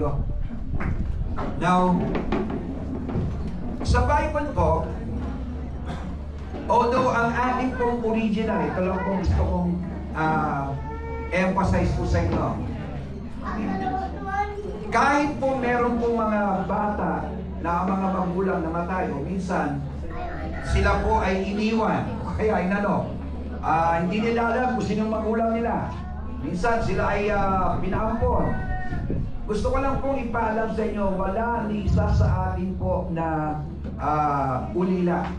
tayo. Now, sa Bible po, although ang ating pong original, ito lang po gusto kong emphasize po sa inyo. Kahit po meron po mga bata na mga magulang namatay, o minsan sila po ay iniwan, kaya hindi nila alam kung sinong magulang nila. Minsan sila ay pinaampon. Gusto ko lang pong ipaalam sa inyo, wala ni isa sa atin po na ulila.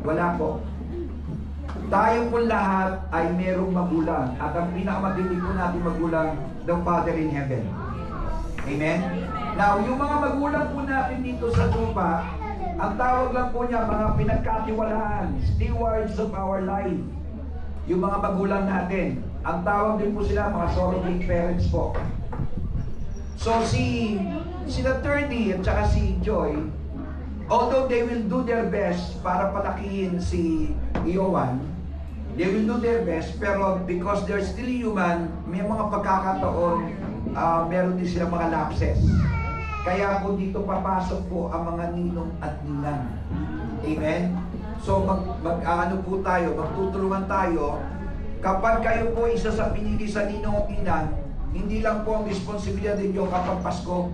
Wala po. Tayo po lahat ay merong magulang. At ang pinakamatindi po natin magulang, the Father in Heaven. Amen? Now, yung mga magulang po natin dito sa lupa, ang tawag lang po niya, mga pinagkatiwalaan, stewards of our life. Yung mga magulang natin, ang tawag din po sila, mga surrogate parents po. So, sila 30 at saka si Joy, although they will do their best para palakihin si Iowan, they will do their best, pero because they're still human, may mga pagkakataon, meron din sila mga lapses. Kaya po dito papasok po ang mga ninong at ninang. Amen? So mag-ano po tayo, magtutulungan tayo. Kapag kayo po isa sa pinili sa ninong at ninang, hindi lang po ang responsibilidad ninyo kapag Pasko.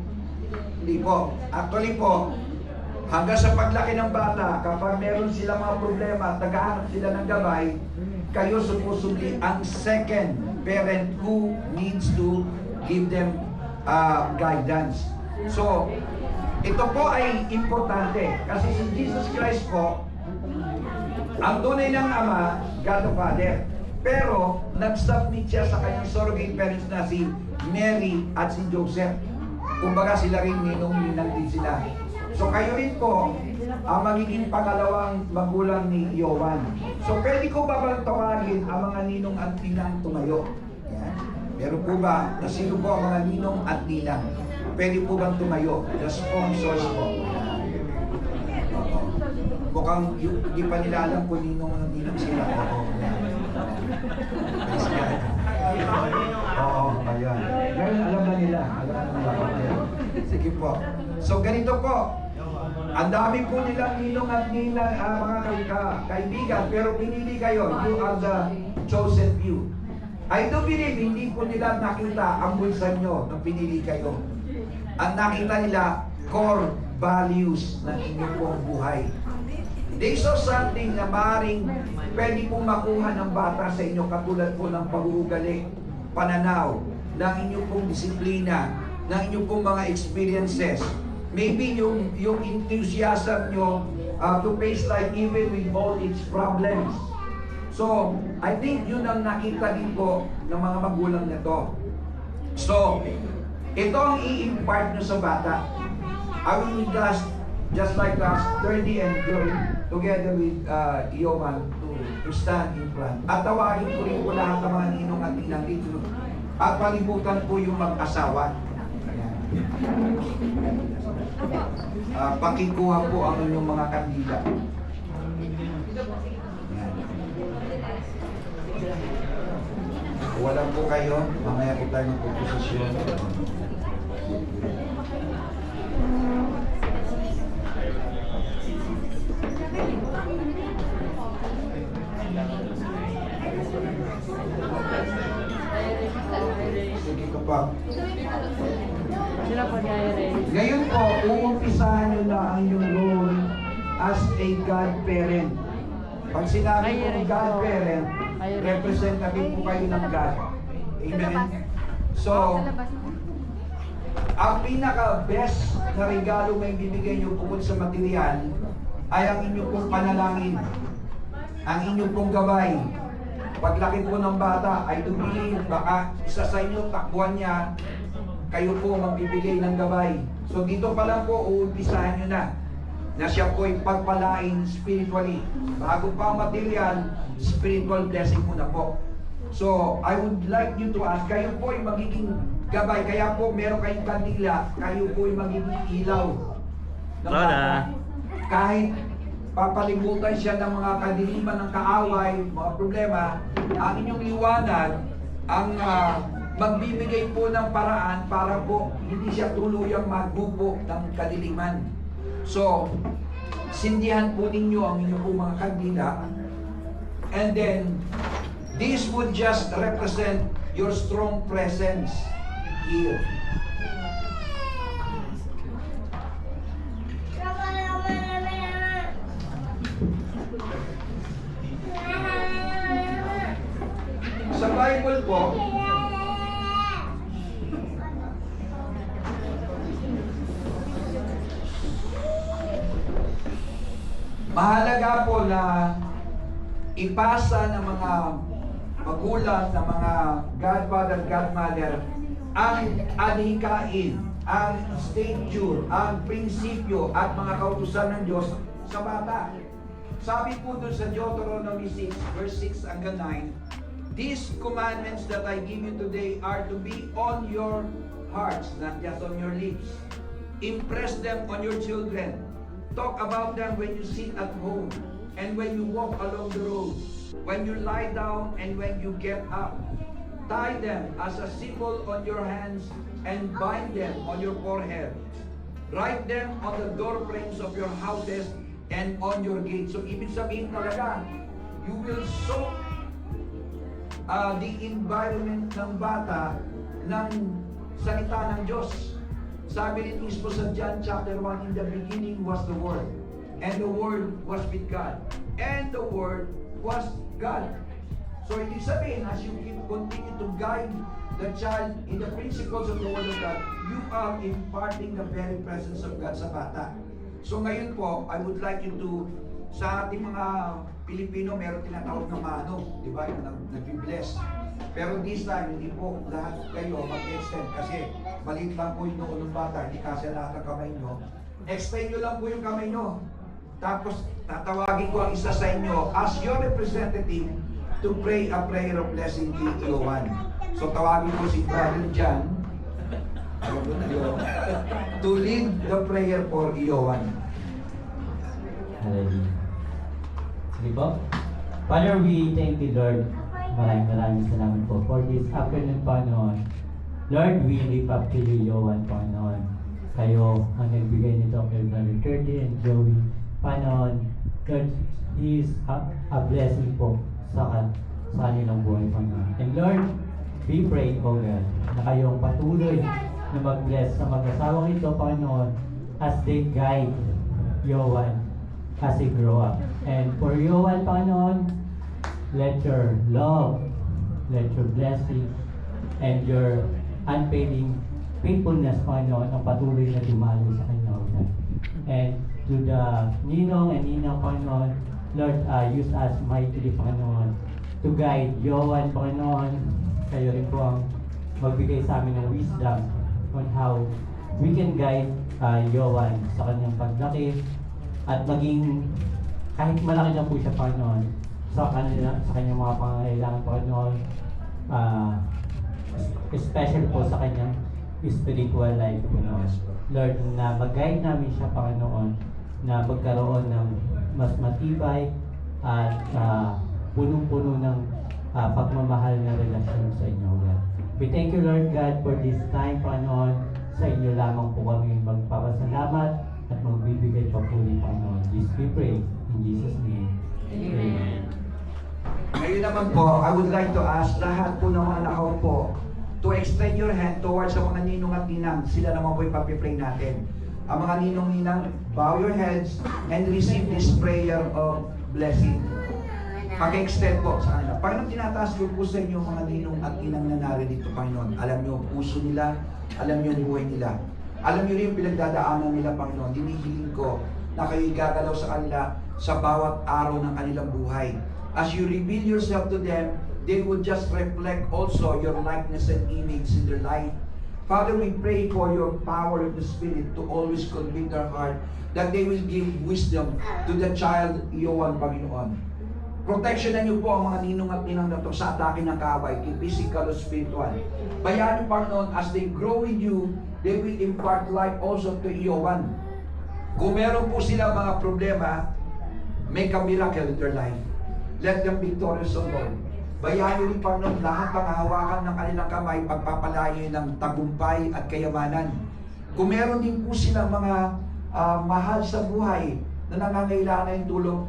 Hindi po. Actually po, hanggang sa paglaki ng bata, kapag meron sila mga problema at naghahanap sila ng gabay, kayo supposedly ang second parent who needs to give them guidance. So, ito po ay importante kasi si Jesus Christ po, ang tunay ng Ama, God the Father. Pero, nag-submit siya sa kanyang surrogate parents na si Mary at si Joseph. Kumbaga sila rin ninong-ninang din sila. So, kayo rin po, ang magiging pangalawang magulang ni Iowan. So, pwede ko ba bang tawagin ang mga ninong at ninang tumayo? Yan. Meron po ba? Na sino po ang mga ninong at ninang? Pwede po bang tumayo? The sponsors po. Mukhang hindi pa nila alam kung ninong at ninang sila. Oo, ayan. Ngayon alam na nila. Sige po. So ganito po. Ang dami po nilang ninong at ninang mga kaibigan, pero pinili kayo. You are the chosen few. I do believe hindi po nila nakita ang bulsa nyo nung pinili kayo. Ang nakita nila, core values ng inyong pong buhay. They saw something na maaaring pwede pong makuha ng bata sa inyo, katulad po ng pag-uugali, pananaw, ng inyong pong disiplina, ng inyong pong mga experiences. Maybe yung enthusiasm nyo to face life even with all its problems. So, I think yun ang nakita din po ng mga magulang nito. So, ito ang i-impart nyo sa bata. I will just like us, 30 and Joy, together with Iowan to stand in front. At tawagin ko rin po lahat ng mga ninong at ninang dito. At palibutan po yung mag-asawa. Pakikuha po ang inyong mga kandila. Wala po kayo, mamaya po tayo magpuposisyon. Sige ko pa. Ngayon po, uumpisahan nyo na ang inyong role as a godparent. Pag sinabi kong godparent, representative po kayo ng God. Amen? So, ang pinaka-best na regalo may bibigay nyo bukod sa material ay ang inyong pong panalangin, ang inyong pong gabay. Paglaki po ng bata, ay tumili, baka isa sa inyo, takbuhan niya, kayo po magbibigay ng gabay. So dito pa lang po, uumpisahan nyo na siya po ay pagpalain spiritually. Bago pa ang material, spiritual blessing muna po. So, I would like you to ask, kayo po ay magiging gabay, kaya po meron kayong kandila, kayo po ay magiging ilaw. Kahit papalibutan siya ng mga kadiliman ng kaaway, mga problema, ang inyong liwanag, ang magbibigay po ng paraan para po hindi siya tuluyang magbubo ng kadiliman. So, sindihan po ninyo ang inyong po mga kandila, and then this would just represent your strong presence here. Sa Bible po, mahalaga po na ipasa ng mga magulang, ng mga godfather, godmother, ang adhikain, ang stature, ang prinsipyo at mga kautusan ng Diyos sa bata. Sabi po doon sa Deuteronomy 6, verse 6 hanggang 9, "These commandments that I give you today are to be on your hearts, not just on your lips. Impress them on your children. Talk about them when you sit at home and when you walk along the road, when you lie down and when you get up. Tie them as a symbol on your hands and bind them on your forehead. Write them on the doorframes of your houses and on your gates." So ibig sabihin talaga, you will soak the environment ng bata ng salita ng Diyos. Sabi rin mismo sa John chapter 1, "In the beginning was the Word, and the Word was with God, and the Word was God." So ibig sabihin, as you continue to guide the child in the principles of the Word of God, you are imparting the very presence of God sa bata. So ngayon po, I would like you to, sa ating mga Pilipino, meron tinatawag na mano, di ba? Yung nag-bless. Pero this time, hindi po lahat kayo mag-extend kasi maliit lang po yung noo ng bata, hindi kasi lahat ng kamay nyo. Extend nyo lang po yung kamay nyo. Tapos, tatawagin ko ang isa sa inyo as your representative to pray a prayer of blessing kay Iowan. So, tawagin ko si Brother John to lead the prayer for Iowan. Hallelujah. Sige po. Father, we thank you, Lord. Maraming salamat po for this afternoon, Panginoon. Lord, we lift up to you, Iowan, Panginoon. Kayo ang nagbigay nito kay Brother Curdy and Joey. Panginoon, Lord, he is a blessing po sa kanilang buhay, Panginoon. And Lord, we pray, O God, na kayong patuloy na mag-bless sa mag-asawang ito, Panginoon, as they guide Iowan as they grow up. And for Iowan, Panginoon, let your love, let your blessing, and your unfailing faithfulness, Panginoon, ang patuloy na dumalo sa kanya, O God. And to the Ninong and Nina, Panginoon, Lord, use us mightily, Panginoon, to guide Iowan, Panginoon. Kayo rin po ang magbigay sa amin ng wisdom on how we can guide Iowan sa kanyang paglaki at maging kahit malaki na po siya, Panginoon, sa kanyang mga pangangailangan, Panginoon, especially po sa kanyang spiritual life, Panginoon. Lord, na mag-guide namin siya, Panginoon, na magkaroon ng mas matibay at punong-puno ng pagmamahal na relasyon sa inyo, God. We thank you, Lord God, for this time, Panginoon. Sa inyo lamang po kami magpapasalamat at magbibigay papuri, Panginoon. This we pray in Jesus' name. Amen. Ngayon naman po, I would like to ask lahat po ng mga nakaupo to extend your hand towards sa mga ninong at ninang. Sila naman po ipapipray natin. Ang mga ninong-ninang, bow your heads and receive this prayer of blessing. Pag-extend po sa kanila. Panginoon, tinataas ko po sa inyo mga ninong at ninang na naririto, Panginoon. Alam niyo ang puso nila, alam niyo ang buhay nila. Alam niyo rin yung pinagdadaanan nila, Panginoon. Hinihiling ko na kayo gagalaw sa kanila sa bawat araw ng kanilang buhay. As you reveal yourself to them, they will just reflect also your likeness and image in their life. Father, we pray for your power of the Spirit to always convict our heart that they will give wisdom to the child, Iowan, Panginoon. Protectionan niyo po ang mga ninong at ninang na to sa atake ng kaaway, physical o spiritual. Bayaan niyo, Panginoon, as they grow in you, they will impart life also to Iowan. Kung meron po sila mga problema, make a miracle in their life. Let them victorious, O Lord. Bayan niyo rin, Panginoon, lahat ng hawakan ng kanilang kamay, pagpapalayo ng tagumpay at kayamanan. Kung meron din po silang mga mahal sa buhay na nangangailangan ng tulong,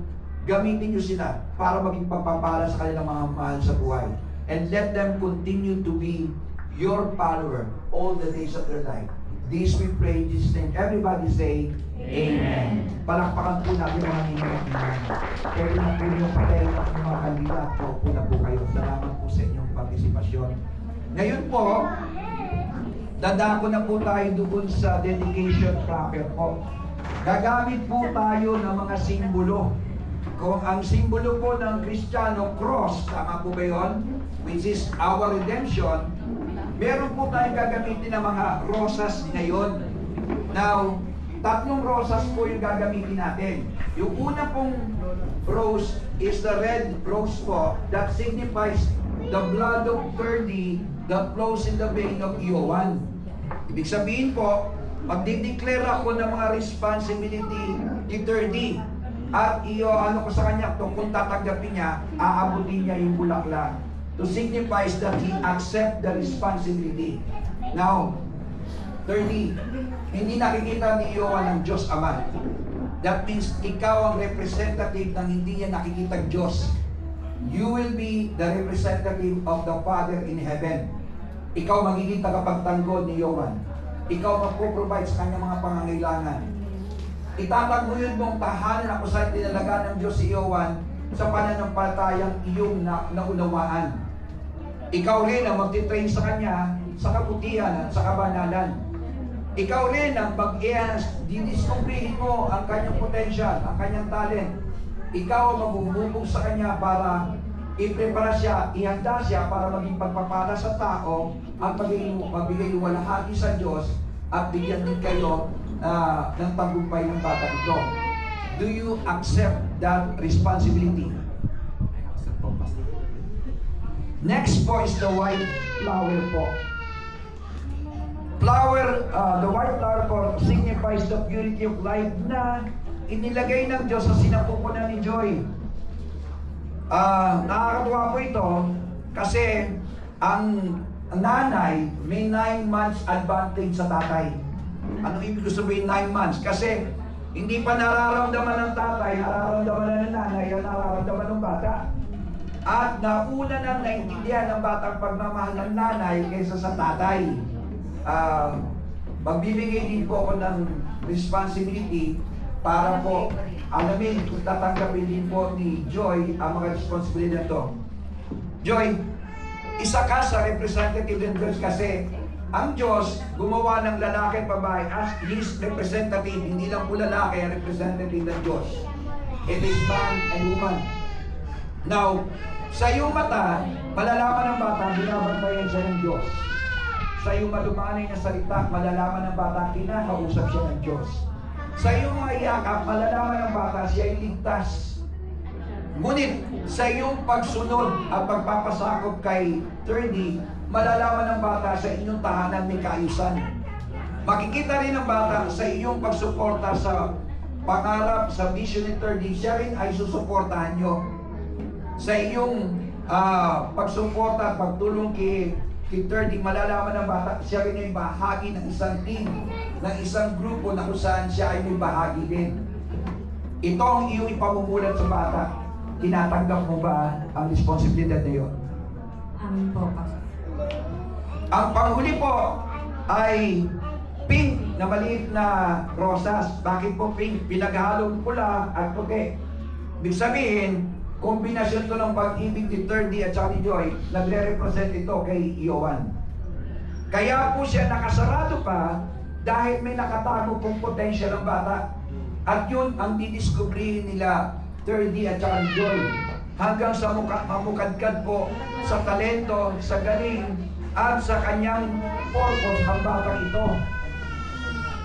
gamitin niyo sila para maging pagpapala sa kanilang mga mahal sa buhay. And let them continue to be your follower all the days of their life. This we pray in Jesus' name. Everybody say, Amen. Palakpakan po natin mga ninyo. Kaya na po yung patay ng mga kandidat po na po kayo. Salamat po sa inyong partisipasyon. Ngayon po, dadako na po tayo doon sa dedication proper po. Gagamit po tayo ng mga simbolo. Kung ang simbolo po ng Kristiyano, cross, tama po ba yun? Which is our redemption, meron po tayong gagamitin ng mga rosas ngayon. Now, 3 rosas po yung gagamitin natin. Yung una pong rose is the red rose po that signifies the blood of 30 that flows in the vein of Iowan. Ibig sabihin po, magdideclare ako ng mga responsibility ni 30. At ano ko sa kanya, kung tatanggapin niya, aabutin niya yung bulaklak. To signifies that he accept the responsibility. Now, 30, hindi nakikita ni Iowan ng Diyos Ama. That means ikaw ang representative ng hindi niya nakikita Diyos. You will be the representative of the Father in heaven. Ikaw magiging tagapagtanggol ni Iowan. Ikaw magpo-provide sa kanyang mga pangangailangan. Itataguyod mong tahanan na kung saan tinalaga ng Diyos si Iowan sa pananampalatayang iyong naunawaan. Ikaw rin ang magtitrain sa kanya sa kabutihan at sa kabanalan. Ikaw rin ang didiscoveryhin mo ang kanyang potential, ang kanyang talent. Ikaw ang magbububog sa kanya para i-prepare siya, ihanda siya para maging pagpapala sa tao at magbigay walahati sa Diyos at bigyan din kayo ng tagumpay ng bata ito. Do you accept that responsibility? Next po is the white flower po. The white flower po signifies the purity of life na inilagay ng Diyos sa sinapupunan ni Joy. Nakakatuwa po ito kasi ang nanay may 9 months advantage sa tatay. Ano ibig sabihin 9 months? Kasi hindi pa nararamdaman ng tatay, nararamdaman na ng nanay, nararamdaman ng bata. At nauna nang naintindihan ng batang pagmamahal ng nanay kaysa sa tatay. Magbibigay din po ako ng responsibility para po alamin kung tatanggapin din po ni Joy ang mga responsibility na ito. Joy, isa ka sa representative ng Diyos kasi ang Diyos gumawa ng lalaki at babae as His representative. Hindi lang po lalaki ang representative ng Diyos. It is man and woman. Now, sa iyong mata, malalaman ng bata, binabantayan siya ng Diyos. Sa iyong malumanay na salita, malalaman ng bata, kinakausap siya ng Diyos. Sa iyong mga iyakap, malalaman ng bata, siya ay ligtas. Ngunit, sa iyong pagsunod at pagpapasakop kay 30, malalaman ng bata sa inyong tahanan may kaayusan. Makikita rin ng bata sa iyong pagsuporta sa pangarap, sa vision ni 30, siya rin ay susuportahan nyo. Sa iyong pagsuporta at pagtulong kay 30, malalaman ng bata, siya rin ay bahagi ng isang team, ng isang grupo na kung saan siya ay may bahagi din. Ito ang iyong ipamumulat sa bata. Tinatanggap mo ba ang responsibilidad na iyon? Amin po, Pastor. Ang panghuli po ay pink na maliit na rosas. Bakit po pink? Pinaghalong pula at puti. Ibig sabihin, kombinasyon to ng pag-ibig ni 30 at saka ni Joy, nagre-represent ito kay Iowan. Kaya po siya nakasarado pa dahil may nakatago pong potential ng bata. At yun ang didiscovery nila 30 at saka ni Joy. Hanggang sa mamukadkad po sa talento, sa galing, at sa kanyang purpose ang batang ito.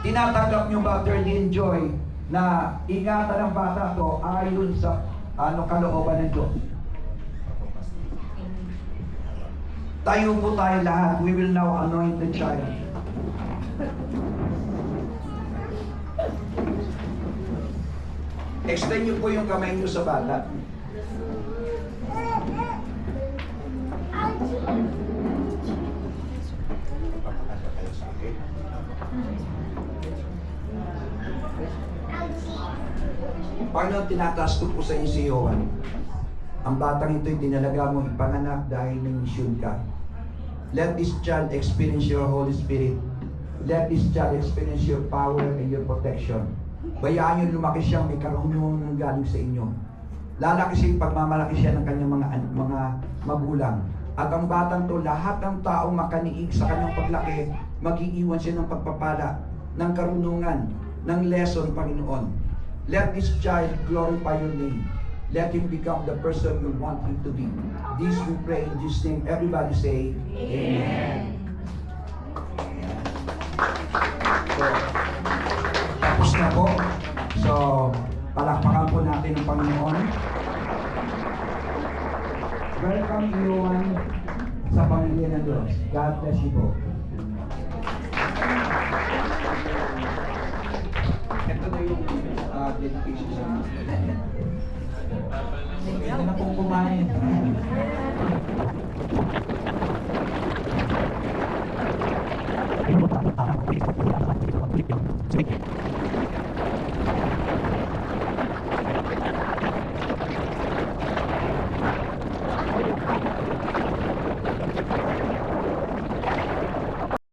Tinatanggap niyo ba 30 and Joy na ingatan ng bata to ayon sa kalooban ng Diyos? Tayo po tayo lahat. We will now anoint the child. Extend niyo po yung kamay niyo sa bata. Okay. Panginoon, tinataas ko po sa inyo si Johan. Ang batang ito'y dinalaga mo ipanganak dahil may misyon ka. Let this child experience your Holy Spirit. Let this child experience your power and your protection. Bayaan niyo lumaki siyang may karunungan galing sa inyo. Lalaki siya, pagmamalaki siya ng kanyang mga magulang. At ang batang to, lahat ng taong makaniig sa kanyang paglaki, mag-iiwan siya ng pagpapala, ng karunungan, ng lesson, Panginoon. Let this child glorify your name. Let him become the person you want him to be. This we pray in Jesus' name. Everybody say, Amen. So, tapos na po. So, palakpakan po natin ang Panginoon. Welcome everyone sa pamilya ng Diyos. God bless you po. Ito na yung dedication sa mga. Ito na pong kumain. Thank you.